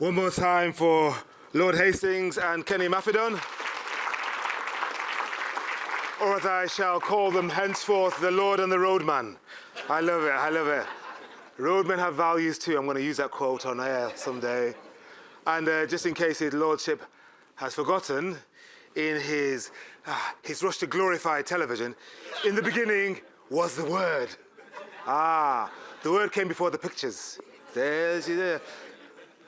One more time for Lord Hastings and Kenny Maffedon. Or as I shall call them henceforth, the Lord and the Roadman. I love it, I love it. Roadmen have values too. I'm going to use that quote on air someday. And just in case his lordship has forgotten, in his rush to glorify television, in the beginning was the Word. The Word came before the pictures. There's you there.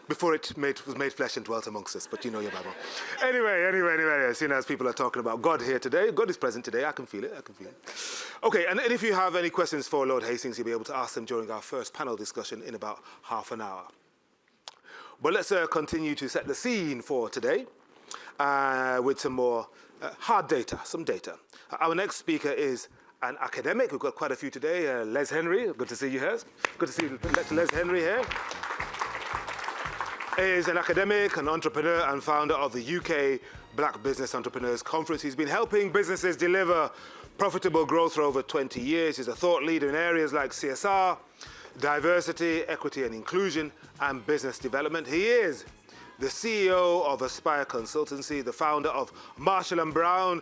Before it was made flesh and dwelt amongst us, but you know your Bible. Anyway, seeing as people are talking about God here today, God is present today, I can feel it. Okay, and if you have any questions for Lord Hastings, you'll be able to ask them during our first panel discussion in about half an hour. But let's continue to set the scene for today with some more hard data, some data. Our next speaker is an academic. We've got quite a few today. Les Henry, good to see you here. Good to see Les Henry here. Is an academic, an entrepreneur, and founder of the UK Black Business Entrepreneurs Conference. He's been helping businesses deliver profitable growth for over 20 years. He's a thought leader in areas like CSR, diversity, equity and inclusion, and business development. He is the CEO of Aspire Consultancy, the founder of Carlton Brown,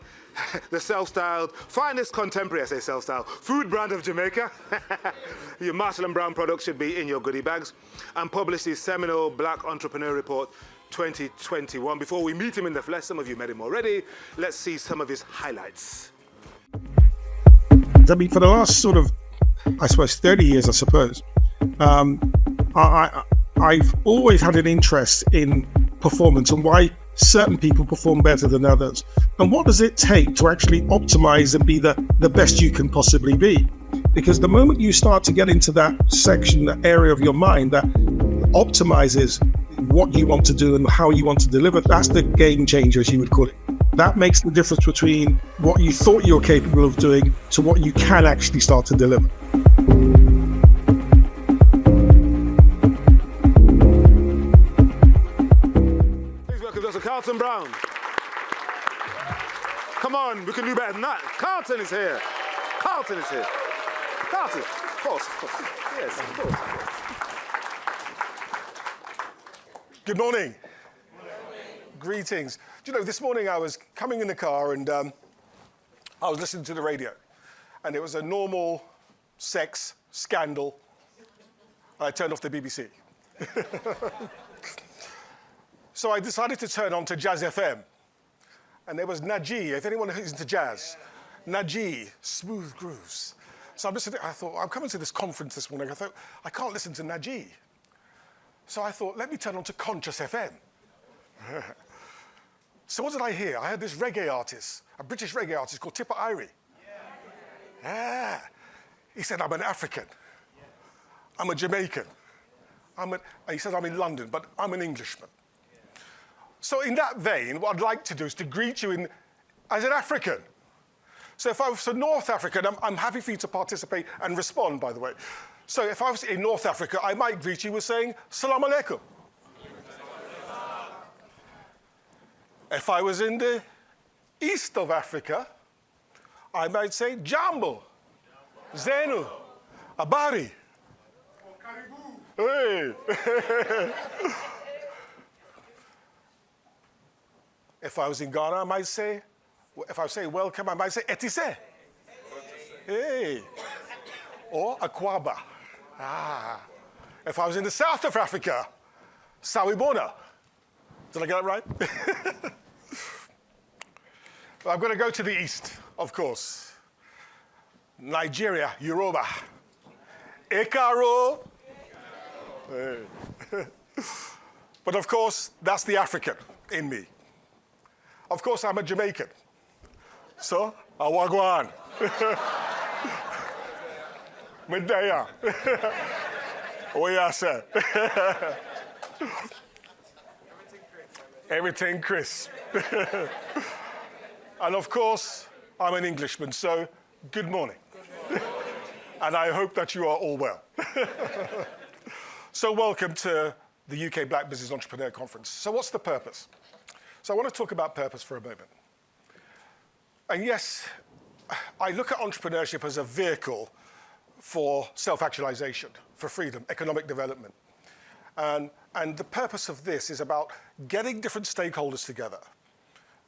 the self-styled, finest contemporary, I say self-styled, food brand of Jamaica. Your Carlton Brown products should be in your goodie bags. And published his seminal Black Entrepreneur Report 2021. Before we meet him in the flesh, some of you met him already, let's see some of his highlights. I mean, for the last sort of, I suppose, 30 years, I suppose, I've always had an interest in performance and why certain people perform better than others. And what does it take to actually optimize and be the best you can possibly be? Because the moment you start to get into that section, that area of your mind that optimizes what you want to do and how you want to deliver, that's the game changer, as you would call it. That makes the difference between what you thought you were capable of doing to what you can actually start to deliver. Carlton Brown. Come on, we can do better than that. Carlton is here. Carlton, of course. Yes, of course. Good morning. Greetings. Do you know, this morning I was coming in the car and I was listening to the radio, and it was a normal sex scandal. I turned off the BBC. So I decided to turn on to Jazz FM. And there was Naji, if anyone is into jazz. Naji, smooth grooves. So I'm listening, I thought, I'm coming to this conference this morning. I thought, I can't listen to Naji. So I thought, let me turn on to Conscious FM. So what did I hear? I heard this reggae artist, a British reggae artist called Tipper Irie. Yeah. He said, I'm an African. I'm a Jamaican. He said, I'm in London, but I'm an Englishman. So in that vein, what I'd like to do is to greet you as an African. So if I was from North Africa, I'm happy for you to participate and respond, by the way. So if I was in North Africa, I might greet you with saying, Salam alaikum. If I was in the east of Africa, I might say, Jambo, Zenu, Abari. Hey. If I was in Ghana, I might say, if I say welcome, I might say etise. Hey. Or akwaba. If I was in the south of Africa, sawibona. Did I get it right? I'm going to go to the east, of course. Nigeria, Yoruba. Ekaro. Hey. But of course, that's the African in me. Of course, I'm a Jamaican. So, awagwan. Medea. Oyasa. Everything crisp. And of course, I'm an Englishman, so good morning. And I hope that you are all well. So welcome to the UK Black Business Entrepreneur Conference. So what's the purpose? So I want to talk about purpose for a moment. And yes, I look at entrepreneurship as a vehicle for self-actualization, for freedom, economic development. And the purpose of this is about getting different stakeholders together.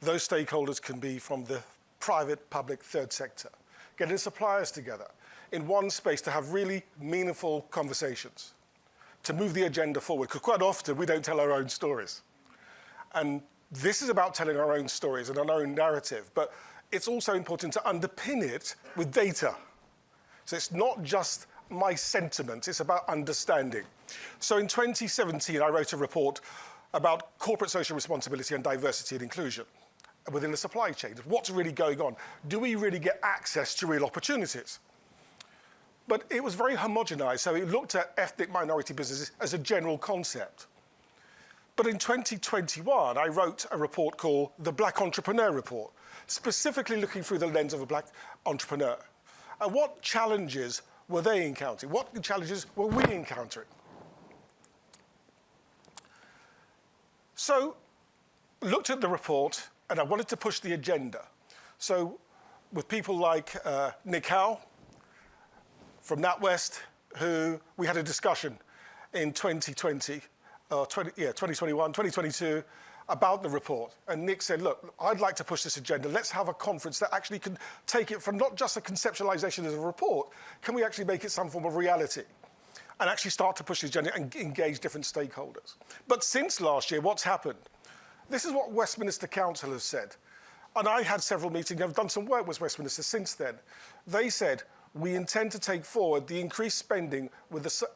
Those stakeholders can be from the private, public, third sector. Getting suppliers together in one space to have really meaningful conversations, to move the agenda forward, because quite often we don't tell our own stories. And this is about telling our own stories and our own narrative, but it's also important to underpin it with data. So it's not just my sentiment, it's about understanding. So in 2017, I wrote a report about corporate social responsibility and diversity and inclusion within the supply chain. What's really going on? Do we really get access to real opportunities? But it was very homogenized, so it looked at ethnic minority businesses as a general concept. But in 2021, I wrote a report called the Black Entrepreneur Report, specifically looking through the lens of a black entrepreneur. And what challenges were they encountering? What challenges were we encountering? So, looked at the report, and I wanted to push the agenda. So, with people like Nick Howe from NatWest, who we had a discussion in 2021, 2022, about the report. And Nick said, look, I'd like to push this agenda. Let's have a conference that actually can take it from not just a conceptualization of a report, can we actually make it some form of reality? And actually start to push the agenda and engage different stakeholders. But since last year, what's happened? This is what Westminster Council has said. And I had several meetings, I've done some work with Westminster since then. They said, we intend to take forward the increased spending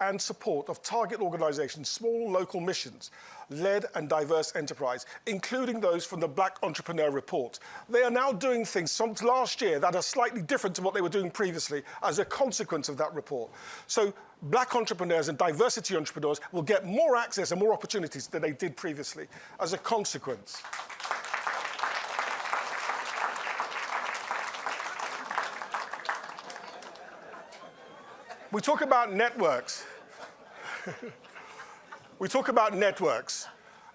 and support of target organizations, small local missions, led and diverse enterprise, including those from the Black Entrepreneur Report. They are now doing things since last year that are slightly different to what they were doing previously as a consequence of that report. So black entrepreneurs and diversity entrepreneurs will get more access and more opportunities than they did previously as a consequence. We talk about networks. We talk about networks.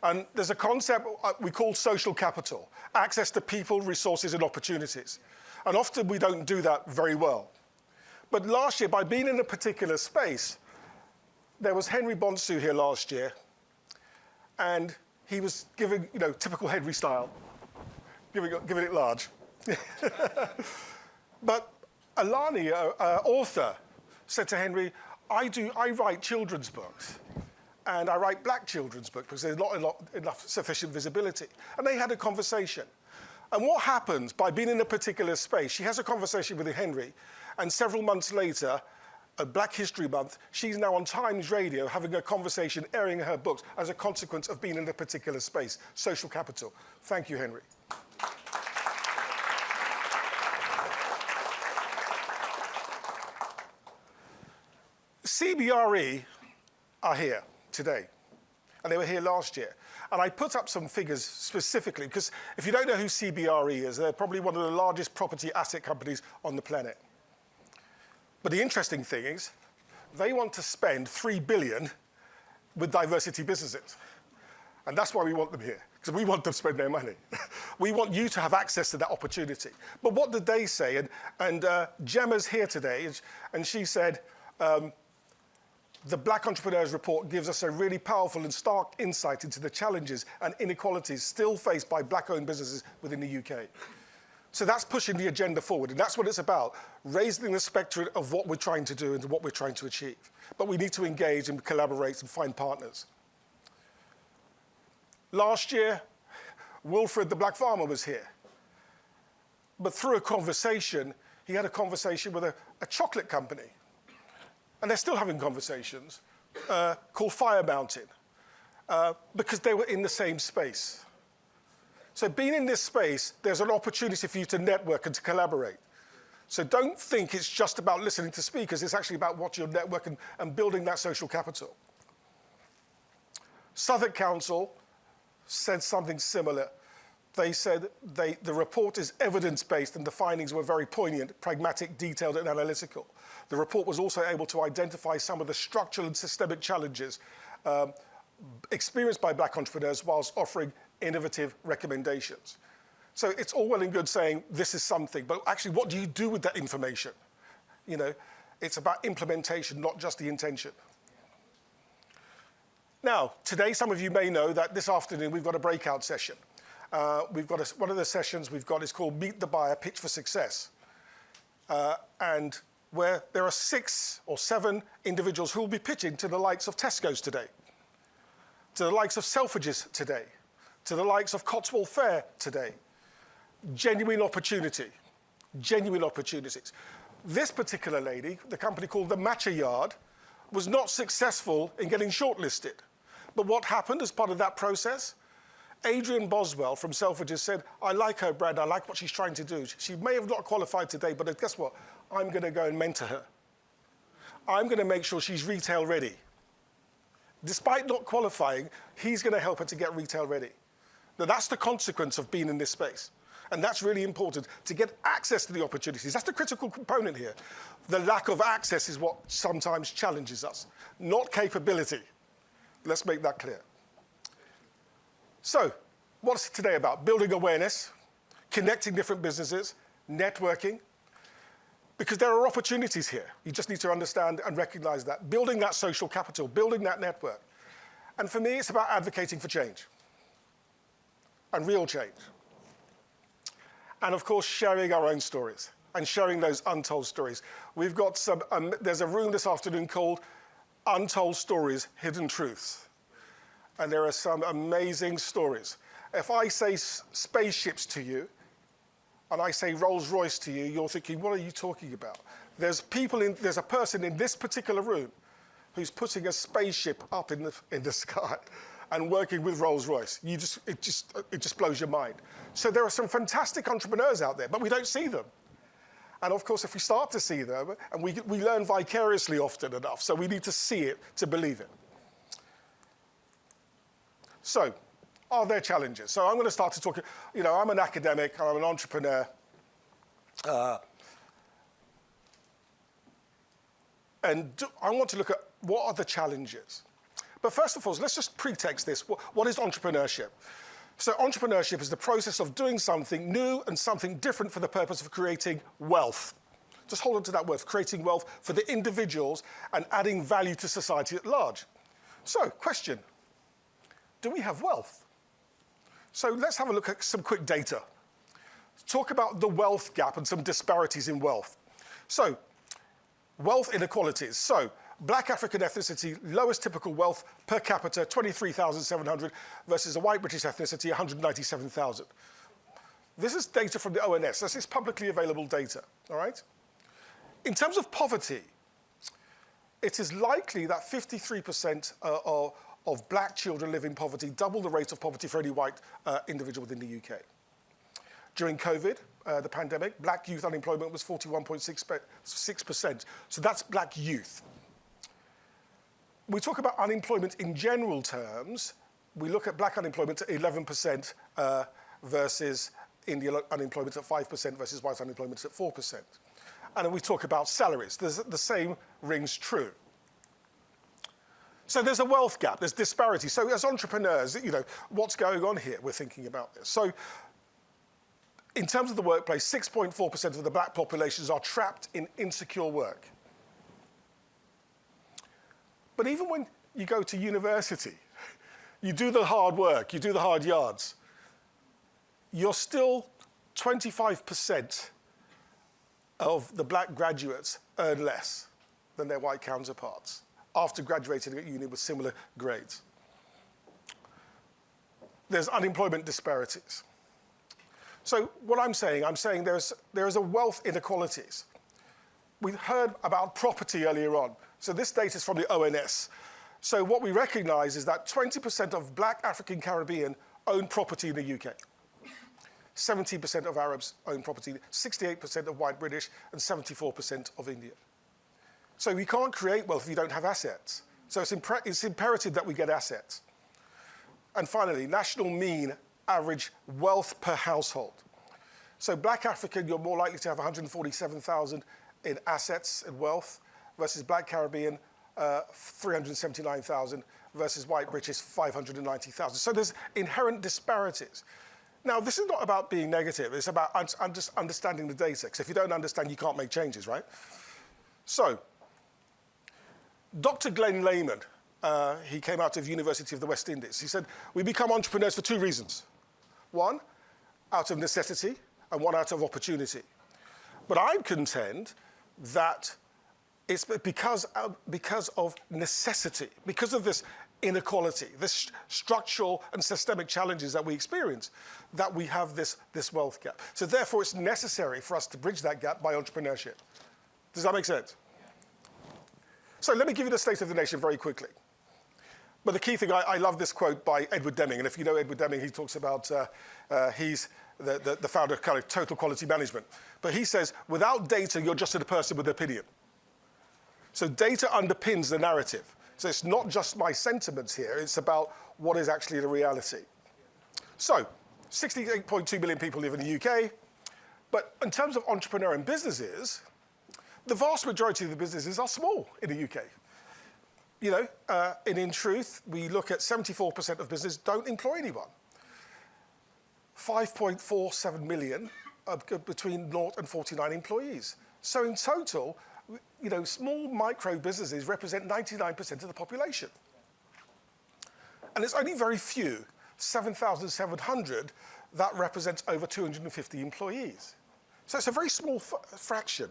And there's a concept we call social capital, access to people, resources, and opportunities. And often we don't do that very well. But last year, by being in a particular space, there was Henry Bonsu here last year, and he was giving, typical Henry style, giving it large. But Alani, author, said to Henry, I write children's books, and I write black children's books because there's not enough sufficient visibility. And they had a conversation. And what happens by being in a particular space, she has a conversation with Henry, and several months later, at Black History Month, she's now on Times Radio having a conversation, airing her books as a consequence of being in a particular space, social capital. Thank you, Henry. CBRE are here today, and they were here last year. And I put up some figures specifically, because if you don't know who CBRE is, they're probably one of the largest property asset companies on the planet. But the interesting thing is, they want to spend $3 billion with diversity businesses. And that's why we want them here, because we want them to spend their money. We want you to have access to that opportunity. But what did they say? And Gemma's here today, and she said, the Black Entrepreneurs Report gives us a really powerful and stark insight into the challenges and inequalities still faced by black-owned businesses within the UK. So that's pushing the agenda forward, and that's what it's about, raising the spectrum of what we're trying to do and what we're trying to achieve. But we need to engage and collaborate and find partners. Last year, Wilfred the Black Farmer was here. But through a conversation, he had a conversation with a chocolate company. And they're still having conversations, called Fire Mountain, because they were in the same space. So being in this space, there's an opportunity for you to network and to collaborate. So don't think it's just about listening to speakers, it's actually about what you're networking and building that social capital. Southwark Council said something similar. They said the report is evidence-based and the findings were very poignant, pragmatic, detailed, and analytical. The report was also able to identify some of the structural and systemic challenges experienced by black entrepreneurs whilst offering innovative recommendations. So it's all well and good saying this is something, but actually what do you do with that information? It's about implementation, not just the intention. Now, today, some of you may know that this afternoon we've got a breakout session. One of the sessions we've got is called Meet the Buyer, Pitch for Success. And where there are 6 or 7 individuals who will be pitching to the likes of Tesco's today, to the likes of Selfridges today, to the likes of Cotswold Fair today. Genuine opportunity, genuine opportunities. This particular lady, the company called the Matcha Yard, was not successful in getting shortlisted. But what happened as part of that process? Adrian Boswell from Selfridges said, I like her brand, I like what she's trying to do. She may have not qualified today, but guess what? I'm going to go and mentor her. I'm going to make sure she's retail ready. Despite not qualifying, he's going to help her to get retail ready. Now, that's the consequence of being in this space. And that's really important, to get access to the opportunities. That's the critical component here. The lack of access is what sometimes challenges us, not capability. Let's make that clear. So, what's today about? Building awareness, connecting different businesses, networking, because there are opportunities here. You just need to understand and recognize that. Building that social capital, building that network. And for me, it's about advocating for change and real change. And of course, sharing our own stories and sharing those untold stories. We've got some, there's a room this afternoon called Untold Stories, Hidden Truths. And there are some amazing stories. If I say spaceships to you, and I say Rolls-Royce to you, you're thinking, what are you talking about? There's a person in this particular room who's putting a spaceship up in the sky and working with Rolls-Royce. It just blows your mind. So there are some fantastic entrepreneurs out there, but we don't see them. And of course, if we start to see them, and we learn vicariously often enough, so we need to see it to believe it. So, are there challenges? So I'm going to start to talk, I'm an academic, I'm an entrepreneur. And I want to look at what are the challenges. But first of all, let's just pretext this. What is entrepreneurship? So entrepreneurship is the process of doing something new and something different for the purpose of creating wealth. Just hold on to that word, creating wealth for the individuals and adding value to society at large. So, question, do we have wealth? So let's have a look at some quick data. Talk about the wealth gap and some disparities in wealth. So, wealth inequalities. So, Black African ethnicity, lowest typical wealth per capita, 23,700, versus a white British ethnicity, 197,000. This is data from the ONS. This is publicly available data, all right? In terms of poverty, it is likely that 53% of black children live in poverty, double the rate of poverty for any white individual within the UK. During COVID, the pandemic, black youth unemployment was 41.6%. So that's black youth. We talk about unemployment in general terms. We look at black unemployment at 11% versus Indian unemployment at 5% versus white unemployment at 4%. And then we talk about salaries. The same rings true. So there's a wealth gap, there's disparity. So as entrepreneurs, what's going on here? We're thinking about this. So in terms of the workplace, 6.4% of the black populations are trapped in insecure work. But even when you go to university, you do the hard work, you do the hard yards, you're still 25% of the black graduates earn less than their white counterparts after graduating at uni with similar grades. There's unemployment disparities. So what I'm saying there is a wealth inequalities. We heard about property earlier on. So this data is from the ONS. So what we recognize is that 20% of black African Caribbean own property in the UK. 70% of Arabs own property, 68% of white British, and 74% of Indian. So we can't create wealth if you don't have assets. So it's imperative that we get assets. And finally, national mean average wealth per household. So black African, you're more likely to have 147,000 in assets and wealth, versus black Caribbean, 379,000, versus white British, 590,000. So there's inherent disparities. Now, this is not about being negative. It's about understanding the data. Because if you don't understand, you can't make changes, right? So, Dr. Glenn Lehman he came out of University of the West Indies. He said, we become entrepreneurs for two reasons. One, out of necessity, and one out of opportunity. But I contend that it's because of necessity, because of this inequality, this structural and systemic challenges that we experience, that we have this wealth gap. So therefore, it's necessary for us to bridge that gap by entrepreneurship. Does that make sense? So let me give you the state of the nation very quickly. But the key thing, I love this quote by Edward Deming, and if you know Edward Deming, he talks about, he's the founder of kind of total quality management. But he says, without data, you're just a person with an opinion. So data underpins the narrative. So it's not just my sentiments here, it's about what is actually the reality. So 68.2 million people live in the UK, but in terms of entrepreneur and businesses, the vast majority of the businesses are small in the UK. You know, and in truth, we look at 74% of businesses don't employ anyone. 5.47 million between 0 and 49 employees. So in total, you know, small micro businesses represent 99% of the population. And it's only very few, 7,700, that represents over 250 employees. So it's a very small fraction.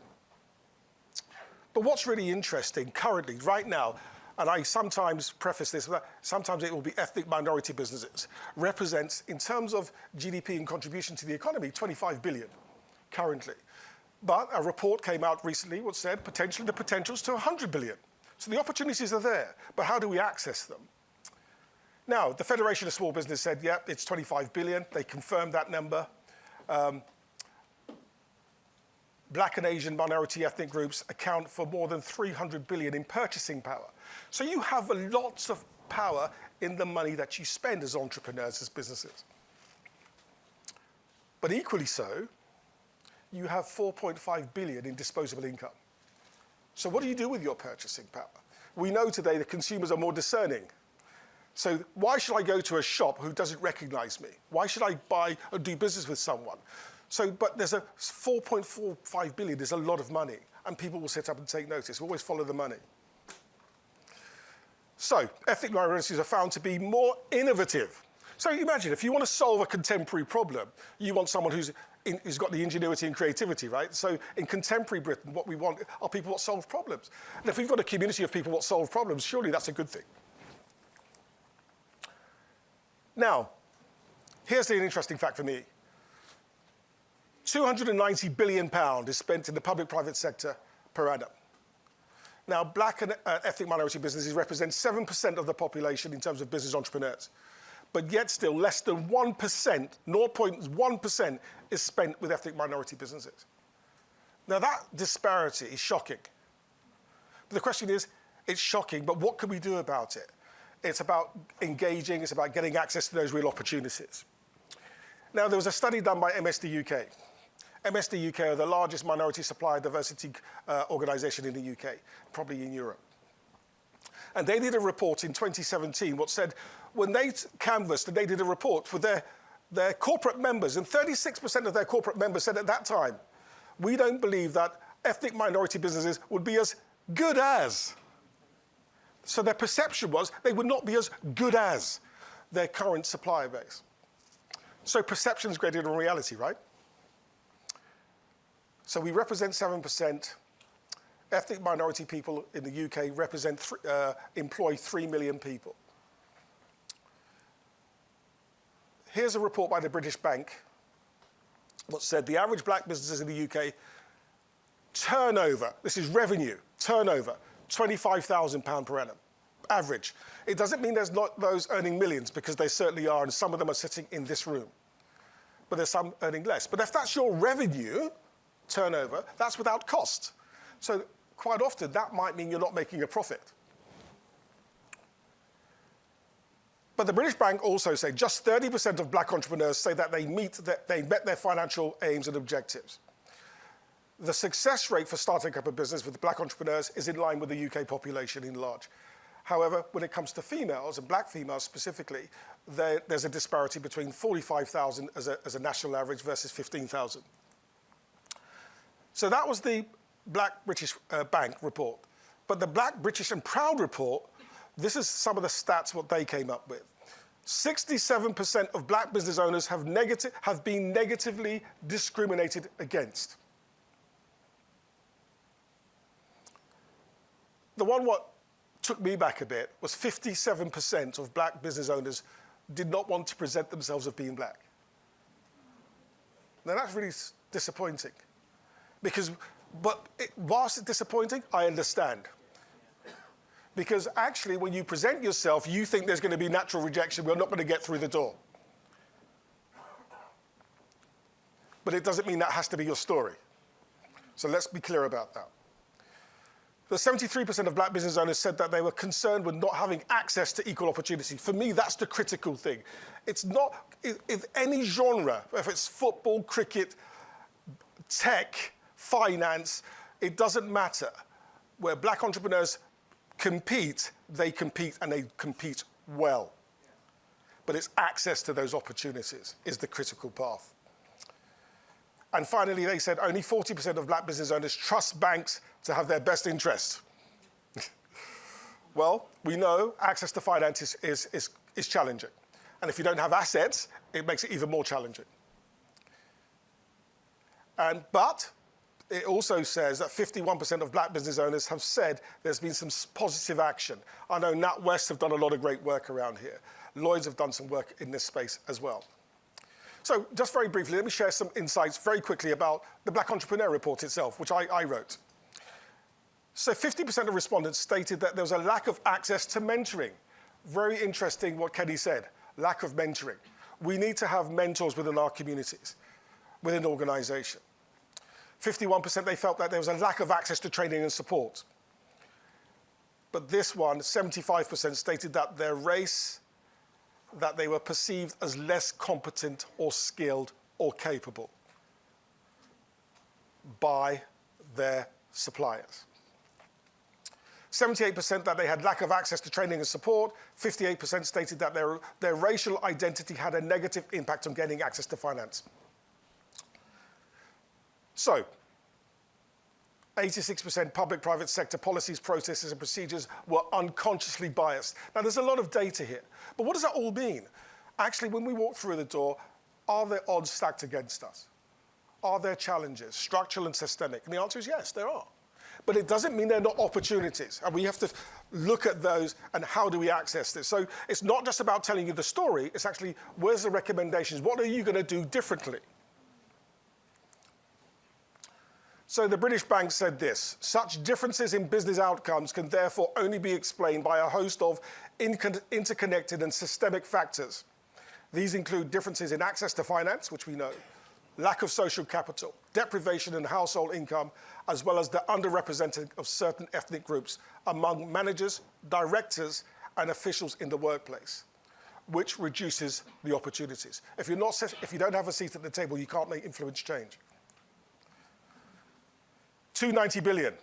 But what's really interesting currently, right now, and I sometimes preface this, sometimes it will be ethnic minority businesses, represents, in terms of GDP and contribution to the economy, 25 billion currently. But a report came out recently which said potentially the potential's to 100 billion. So the opportunities are there, but how do we access them? Now, the Federation of Small Business said, yeah, it's 25 billion. They confirmed that number. Black and Asian minority ethnic groups account for more than 300 billion in purchasing power. So you have lots of power in the money that you spend as entrepreneurs, as businesses. But equally so, you have 4.5 billion in disposable income. So what do you do with your purchasing power? We know today that consumers are more discerning. So why should I go to a shop who doesn't recognize me? Why should I buy or do business with someone? So, but there's a 4.45 billion, there's a lot of money, and people will sit up and take notice. We always follow the money. So, ethnic minorities are found to be more innovative. So imagine, if you want to solve a contemporary problem, you want someone who's got the ingenuity and creativity, right? So in contemporary Britain, what we want are people that solve problems. And if we've got a community of people that solve problems, surely that's a good thing. Now, here's the interesting fact for me. £290 billion is spent in the public-private sector per annum. Now, black and ethnic minority businesses represent 7% of the population in terms of business entrepreneurs. But yet still, less than 1%, 0.1% is spent with ethnic minority businesses. Now, that disparity is shocking. But the question is, it's shocking, but what can we do about it? It's about engaging, it's about getting access to those real opportunities. Now, there was a study done by MSD UK. MSD UK are the largest minority supplier diversity organisation in the UK, probably in Europe. And they did a report in 2017, what said, when they canvassed and they did a report for their corporate members, and 36% of their corporate members said at that time, we don't believe that ethnic minority businesses would be as good as. So their perception was they would not be as good as their current supplier base. So perception is greater than reality, right? So we represent 7%. Ethnic minority people in the UK employ 3 million people. Here's a report by the British Bank that said the average black businesses in the UK turnover, this is revenue, turnover, £25,000 per annum, average. It doesn't mean there's not those earning millions, because they certainly are, and some of them are sitting in this room. But there's some earning less. But if that's your revenue, turnover, that's without cost. So quite often, that might mean you're not making a profit. But the British Bank also say just 30% of black entrepreneurs say that they met their financial aims and objectives. The success rate for starting up a business with black entrepreneurs is in line with the UK population in large. However, when it comes to females, and black females specifically, there's a disparity between 45,000 as a national average versus 15,000. So that was the Black British Bank report. But the Black, British and Proud report This is some of the stats what they came up with. 67% of black business owners have been negatively discriminated against. The one what took me back a bit was 57% of black business owners did not want to present themselves as being black. Now that's really disappointing. Whilst it's disappointing, I understand. Because actually, when you present yourself, you think there's going to be natural rejection. We're not going to get through the door. But it doesn't mean that has to be your story. So let's be clear about that. The 73% of black business owners said that they were concerned with not having access to equal opportunity. For me, that's the critical thing. It's not, if any genre, if it's football, cricket, tech, finance, it doesn't matter. Where black entrepreneurs compete and they compete well. But it's access to those opportunities is the critical path. And finally, they said only 40% of black business owners trust banks to have their best interests. Well, we know access to finance is challenging. And if you don't have assets, it makes it even more challenging. But it also says that 51% of black business owners have said there's been some positive action. I know NatWest have done a lot of great work around here. Lloyds have done some work in this space as well. So just very briefly, let me share some insights very quickly about the Black Entrepreneur Report itself, which I wrote. So 50% of respondents stated that there was a lack of access to mentoring. Very interesting what Kenny said, lack of mentoring. We need to have mentors within our communities, within the organization. 51% they felt that there was a lack of access to training and support. But this one, 75% stated that their race, that they were perceived as less competent or skilled or capable by their suppliers. 78% that they had lack of access to training and support. 58% stated that their racial identity had a negative impact on gaining access to finance. So, 86% public-private sector policies, processes, and procedures were unconsciously biased. Now, there's a lot of data here, but what does that all mean? Actually, when we walk through the door, are there odds stacked against us? Are there challenges, structural and systemic? And the answer is yes, there are. But it doesn't mean they're not opportunities, and we have to look at those and how do we access this. So it's not just about telling you the story, it's actually where's the recommendations? What are you going to do differently? So the British Bank said this: such differences in business outcomes can therefore only be explained by a host of interconnected and systemic factors. These include differences in access to finance, which we know, lack of social capital, deprivation in household income, as well as the underrepresenting of certain ethnic groups among managers, directors, and officials in the workplace, which reduces the opportunities. If you don't have a seat at the table, you can't make influence change. 290 billion.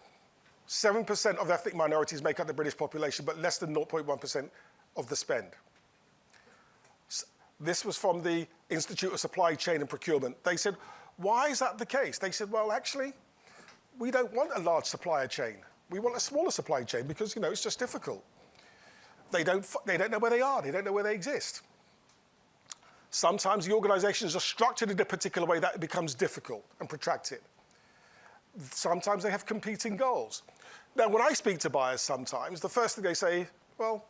7% of ethnic minorities make up the British population, but less than 0.1% of the spend. This was from the Institute of Supply Chain and Procurement. They said, why is that the case? They said, well, actually, we don't want a large supplier chain. We want a smaller supply chain because, it's just difficult. They don't know where they are. They don't know where they exist. Sometimes the organizations are structured in a particular way that it becomes difficult and protracted. Sometimes they have competing goals. Now, when I speak to buyers sometimes, the first thing they say, well,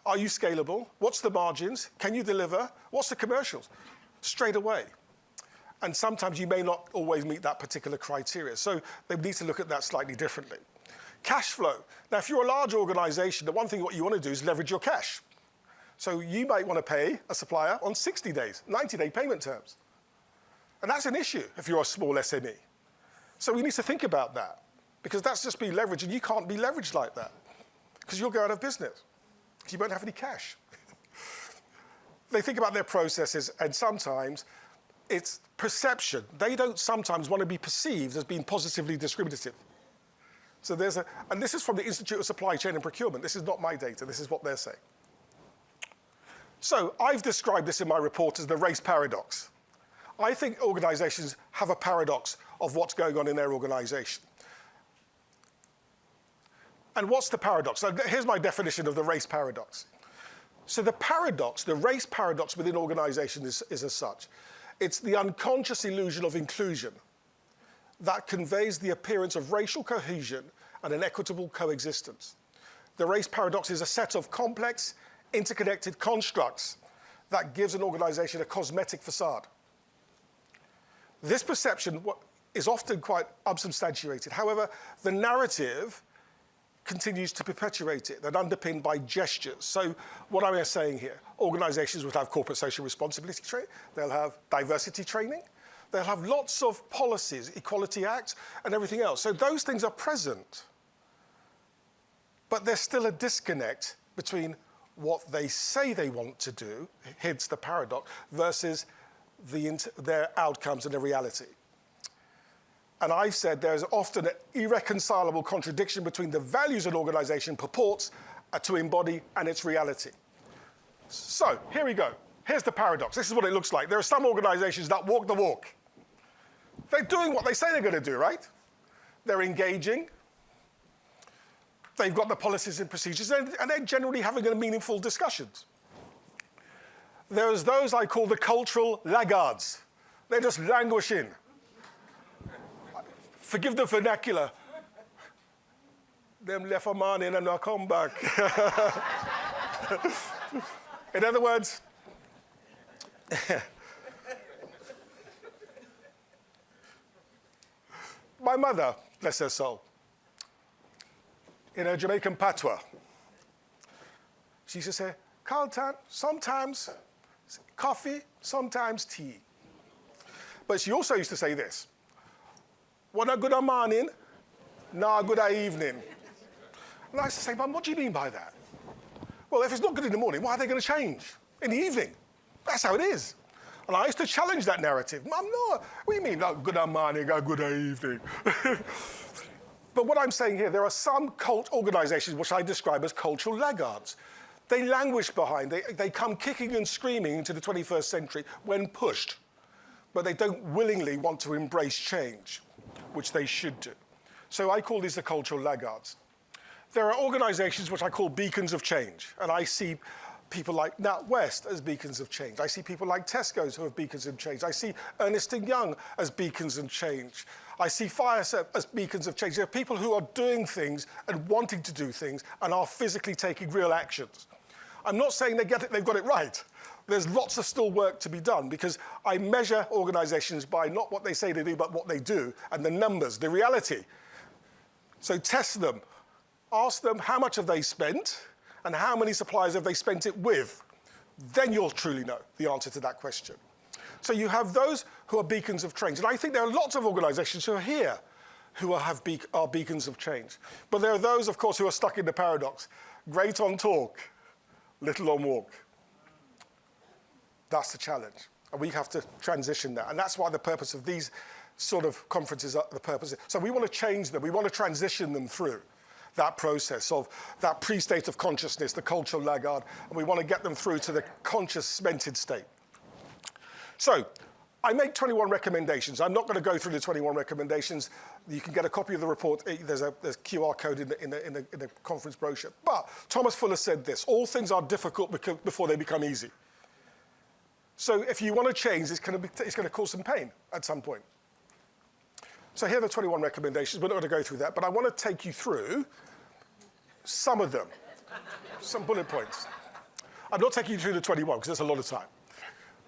are you scalable? What's the margins? Can you deliver? What's the commercials? Straight away. And sometimes you may not always meet that particular criteria. So they need to look at that slightly differently. Cash flow. Now, if you're a large organization, the one thing what you want to do is leverage your cash. So you might want to pay a supplier on 60 days, 90-day payment terms. And that's an issue if you're a small SME. So we need to think about that, because that's just being leveraged, and you can't be leveraged like that, because you'll go out of business, because you won't have any cash. They think about their processes, and sometimes it's perception. They don't sometimes want to be perceived as being positively discriminative. So and this is from the Institute of Supply Chain and Procurement. This is not my data, this is what they're saying. So I've described this in my report as the race paradox. I think organizations have a paradox of what's going on in their organization. And what's the paradox? So here's my definition of the race paradox. So the paradox, the race paradox within organizations is as such. It's the unconscious illusion of inclusion that conveys the appearance of racial cohesion and an equitable coexistence. The race paradox is a set of complex, interconnected constructs that gives an organization a cosmetic facade. This perception is often quite unsubstantiated. However, the narrative continues to perpetuate it, and underpinned by gestures. So what am I saying here? Organizations will have corporate social responsibility training, they'll have diversity training, they'll have lots of policies, Equality Act, and everything else. So those things are present. But there's still a disconnect between what they say they want to do, hence the paradox, versus their outcomes and their reality. And I've said there's often an irreconcilable contradiction between the values an organization purports to embody and its reality. So here we go. Here's the paradox. This is what it looks like. There are some organizations that walk the walk. They're doing what they say they're going to do, right? They're engaging. They've got the policies and procedures, and they're generally having meaningful discussions. There's those I call the cultural laggards. They're just languishing. Forgive the vernacular. Them left a man in and they'll come back. In other words, my mother, bless her soul, in her Jamaican patois, she used to say, Carlton, sometimes coffee, sometimes tea. But she also used to say this, what a good morning, nah, a good evening. And I used to say, Mum, what do you mean by that? Well, if it's not good in the morning, why are they going to change? In the evening. That's how it is. And I used to challenge that narrative. Mum, no, what do you mean, like, good morning, a good evening? But what I'm saying here, there are some cult organizations which I describe as cultural laggards. They languish behind, they come kicking and screaming into the 21st century when pushed, but they don't willingly want to embrace change, which they should do. So I call these the cultural laggards. There are organizations which I call beacons of change, and I see people like NatWest as beacons of change. I see people like Tesco's who are beacons of change. I see Ernst & Young as beacons of change. I see Fireset as beacons of change. There are people who are doing things and wanting to do things and are physically taking real actions. I'm not saying they've got it right. There's lots of still work to be done because I measure organizations by not what they say they do, but what they do and the numbers, the reality. So test them. Ask them how much have they spent and how many suppliers have they spent it with. Then you'll truly know the answer to that question. So you have those who are beacons of change. And I think there are lots of organizations who are here who are beacons of change. But there are those, of course, who are stuck in the paradox. Great on talk, little on walk. That's the challenge. And we have to transition that. And that's why the purpose of these sort of conferences are the purpose. So we want to change them. We want to transition them through that process of that pre-state of consciousness, the cultural laggard, and we want to get them through to the conscious cemented state. So I make 21 recommendations. I'm not going to go through the 21 recommendations. You can get a copy of the report. There's a QR code in the conference brochure. But Thomas Fuller said this, all things are difficult before they become easy. So if you want to change, it's going to cause some pain at some point. So here are the 21 recommendations. We're not going to go through that, but I want to take you through some of them, some bullet points. I'm not taking you through the 21 because that's a lot of time.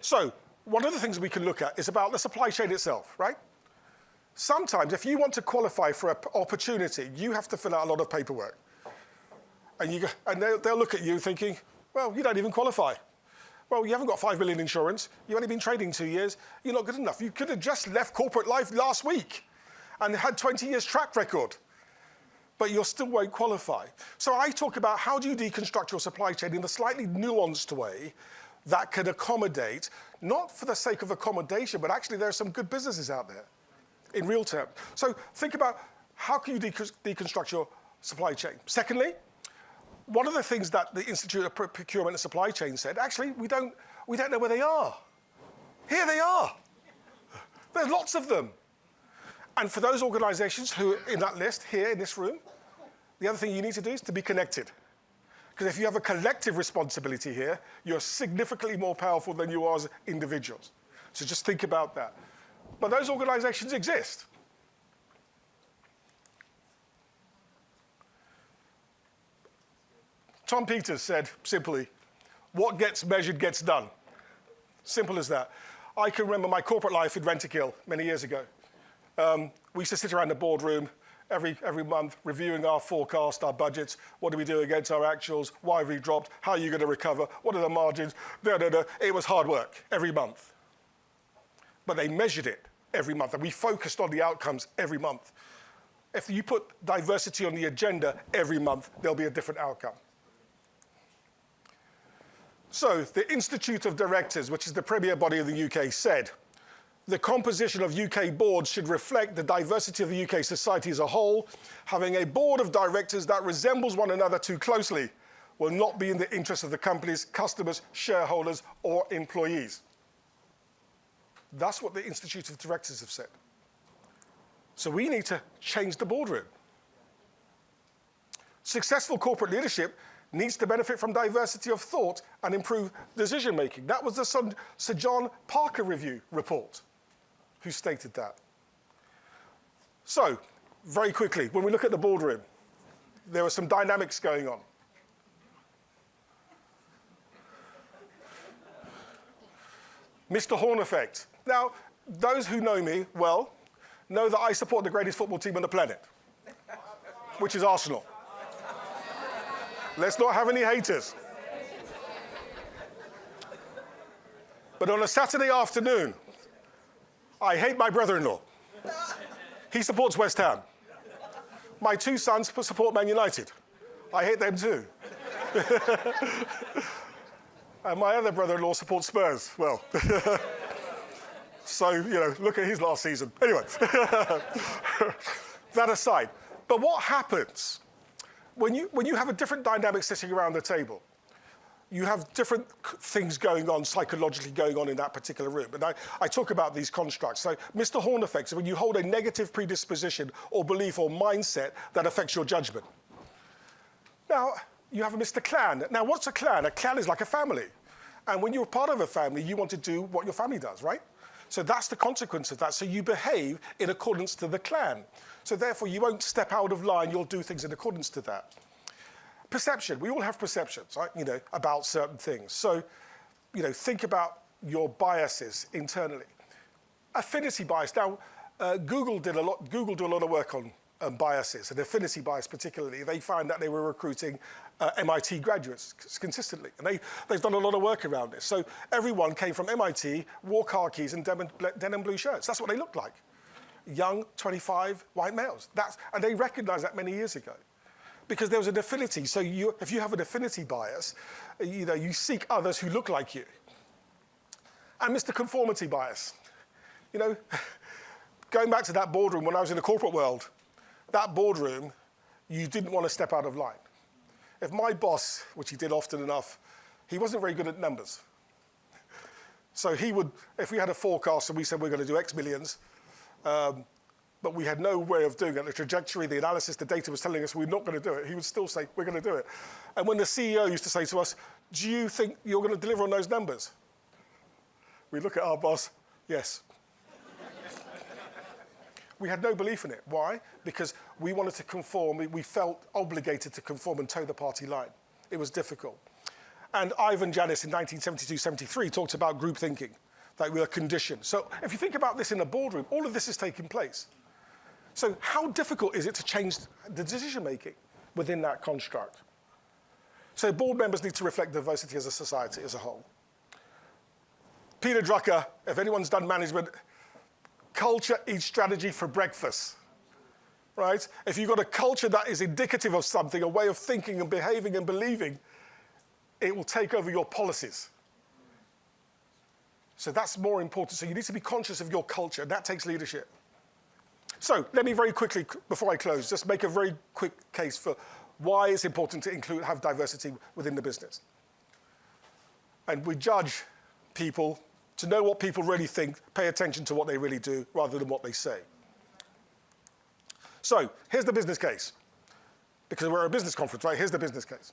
So one of the things we can look at is about the supply chain itself, right? Sometimes if you want to qualify for an opportunity, you have to fill out a lot of paperwork. And they'll look at you thinking, well, you don't even qualify. Well, you haven't got 5 million insurance. You've only been trading 2 years. You're not good enough. You could have just left corporate life last week and had 20 years track record, but you still won't qualify. So I talk about how do you deconstruct your supply chain in a slightly nuanced way that can accommodate, not for the sake of accommodation, but actually there are some good businesses out there in real terms. So think about how can you deconstruct your supply chain. Secondly, one of the things that the Institute of Procurement and Supply Chain said, actually, we don't know where they are. Here they are. There's lots of them. And for those organizations who are in that list here in this room, The other thing you need to do is to be connected. Because if you have a collective responsibility here, you're significantly more powerful than you are as individuals. So just think about that. But those organizations exist. Tom Peters said, simply, what gets measured gets done. Simple as that. I can remember my corporate life in Rentokil many years ago. We used to sit around the boardroom every month, reviewing our forecast, our budgets. What do we do against our actuals? Why have we dropped? How are you going to recover? What are the margins? It was hard work every month. But they measured it every month, and we focused on the outcomes every month. If you put diversity on the agenda every month, there'll be a different outcome. So the Institute of Directors, which is the premier body of the UK, said, the composition of UK boards should reflect the diversity of the UK society as a whole. Having a board of directors that resembles one another too closely will not be in the interest of the company's customers, shareholders, or employees. That's what the Institute of Directors have said. So we need to change the boardroom. Successful corporate leadership needs to benefit from diversity of thought and improve decision-making. That was the Sir John Parker Review report who stated that. So, very quickly, when we look at the boardroom, there were some dynamics going on. Mr. Horn effect. Now, those who know me well know that I support the greatest football team on the planet, which is Arsenal. Let's not have any haters. But on a Saturday afternoon, I hate my brother-in-law. He supports West Ham. My two sons support Man United. I hate them too. And my other brother-in-law supports Spurs. Well, so, look at his last season. Anyway, that aside. But what happens when you have a different dynamic sitting around the table? You have different things going on, psychologically going on in that particular room. And I talk about these constructs. So Mr. Horn effect is when you hold a negative predisposition or belief or mindset that affects your judgment. Now, you have a Mr. Clan. Now, what's a clan? A clan is like a family. And when you're part of a family, you want to do what your family does, right? So that's the consequence of that. So you behave in accordance to the clan. So therefore, you won't step out of line. You'll do things in accordance to that. Perception. We all have perceptions, right? About certain things. So, think about your biases internally. Affinity bias. Now, Google do a lot of work on biases, and affinity bias particularly. They found that they were recruiting MIT graduates consistently, and they've done a lot of work around this. So everyone came from MIT, wore khakis and denim blue shirts. That's what they looked like. Young, 25, white males. And they recognized that many years ago, because there was an affinity. So if you have an affinity bias, you seek others who look like you. And Mr. Conformity bias. Going back to that boardroom when I was in the corporate world, that boardroom, you didn't want to step out of line. If my boss, which he did often enough, he wasn't very good at numbers. So he would, if we had a forecast and we said we're going to do X millions, but we had no way of doing it, the trajectory, the analysis, the data was telling us we're not going to do it, he would still say, we're going to do it. And when the CEO used to say to us, do you think you're going to deliver on those numbers? We look at our boss, yes. We had no belief in it. Why? Because we wanted to conform. We felt obligated to conform and toe the party line. It was difficult. And Ivan Janis in 1972-73 talked about group thinking, that we are conditioned. So if you think about this in a boardroom, all of this is taking place. So how difficult is it to change the decision-making within that construct? So board members need to reflect diversity as a society as a whole. Peter Drucker, if anyone's done management, culture eats strategy for breakfast, right? If you've got a culture that is indicative of something, a way of thinking and behaving and believing, it will take over your policies. So that's more important. So you need to be conscious of your culture. That takes leadership. So let me very quickly, before I close, just make a very quick case for why it's important to have diversity within the business. And we judge people to know what people really think, pay attention to what they really do rather than what they say. So here's the business case. because we're a business conference, right? Here's the business case.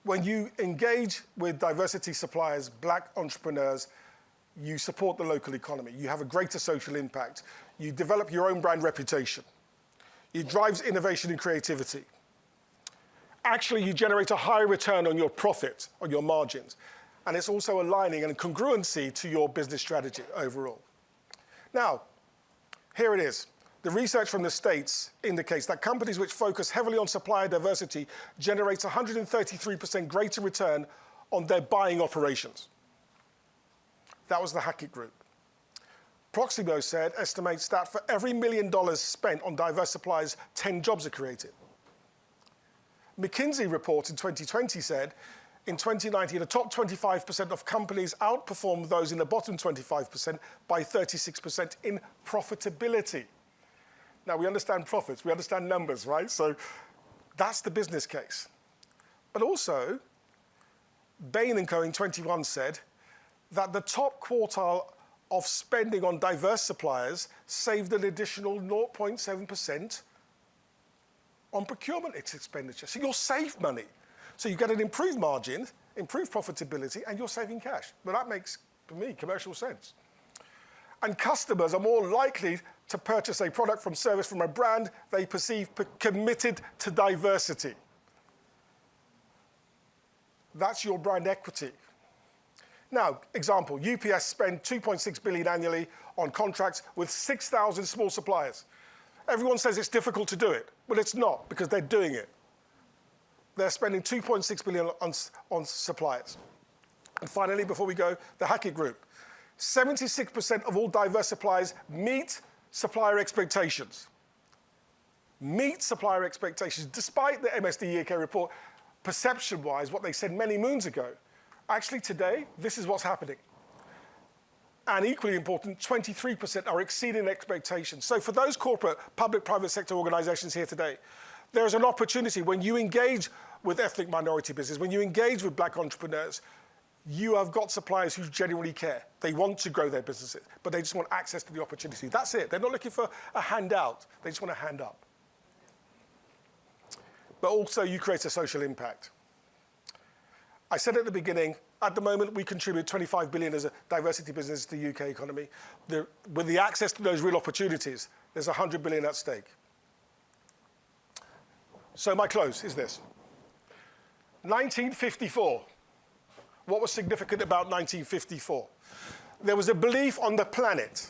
When you engage with diversity suppliers, black entrepreneurs, you support the local economy. You have a greater social impact. You develop your own brand reputation. It drives innovation and creativity. Actually, you generate a higher return on your profit, on your margins. And it's also aligning and congruency to your business strategy overall. Now, here it is. The research from the States indicates that companies which focus heavily on supplier diversity generate 133% greater return on their buying operations. That was the Hackett Group. Proximo estimates that for every $1 million spent on diverse suppliers, 10 jobs are created. McKinsey report in 2020 said, in 2019, the top 25% of companies outperformed those in the bottom 25% by 36% in profitability. Now, we understand profits, we understand numbers, right? So that's the business case. But also, Bain & Co. in 21 said that the top quartile of spending on diverse suppliers saved an additional 0.7% on procurement expenditure. So you'll save money. So you get an improved margin, improved profitability, and you're saving cash. Well, that makes, for me, commercial sense. And customers are more likely to purchase a product from service from a brand they perceive committed to diversity. That's your brand equity. Now, example, UPS spend $2.6 billion annually on contracts with 6,000 small suppliers. Everyone says it's difficult to do it. Well, it's not, because they're doing it. They're spending $2.6 billion on suppliers. And finally, before we go, the Hackett Group. 76% of all diverse suppliers meet supplier expectations. Meet supplier expectations, despite the MSD UK report, perception-wise, what they said many moons ago. Actually, today, this is what's happening. And equally important, 23% are exceeding expectations. So for those corporate, public, private sector organizations here today, there is an opportunity when you engage with ethnic minority business, when you engage with black entrepreneurs, you have got suppliers who genuinely care. They want to grow their businesses, but they just want access to the opportunity. That's it. They're not looking for a handout. They just want a hand up. But also, you create a social impact. I said at the beginning, at the moment, we contribute 25 billion as a diversity business to the UK economy. With the access to those real opportunities, there's 100 billion at stake. So my close is this. 1954. What was significant about 1954? There was a belief on the planet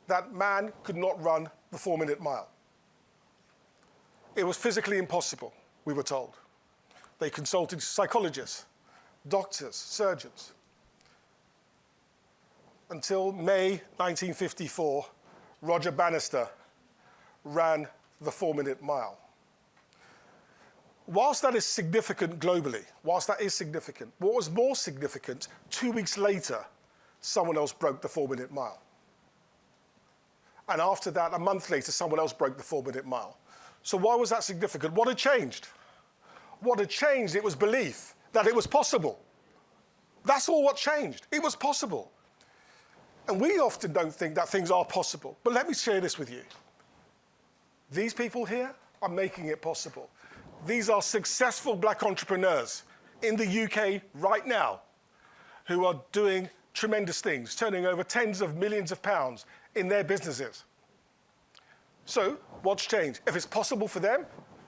that man could not run the 4-minute mile. It was physically impossible, we were told. They consulted psychologists, doctors, surgeons. Until May 1954, Roger Bannister ran the 4-minute mile. Whilst that is significant globally, what was more significant, 2 weeks later, someone else broke the 4-minute mile. And after that, a month later, someone else broke the 4-minute mile. So why was that significant? What had changed? What had changed, it was belief that it was possible. That's all what changed. It was possible. And we often don't think that things are possible. But let me share this with you. These people here are making it possible. These are successful black entrepreneurs in the UK right now who are doing tremendous things, turning over tens of millions of pounds in their businesses. So, what's changed? If it's possible for them,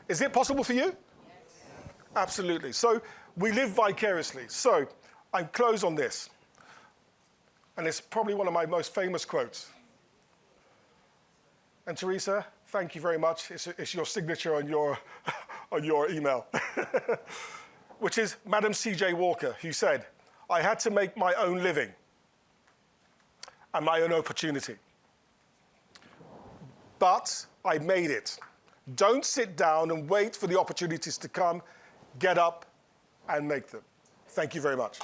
is it possible for you? Yes. Absolutely. So, we live vicariously. So, I close on this. And it's probably one of my most famous quotes. And Teresa, thank you very much. It's your signature on your, on your email. Which is Madam C.J. Walker, who said, I had to make my own living and my own opportunity. But I made it. Don't sit down and wait for the opportunities to come. Get up and make them. Thank you very much.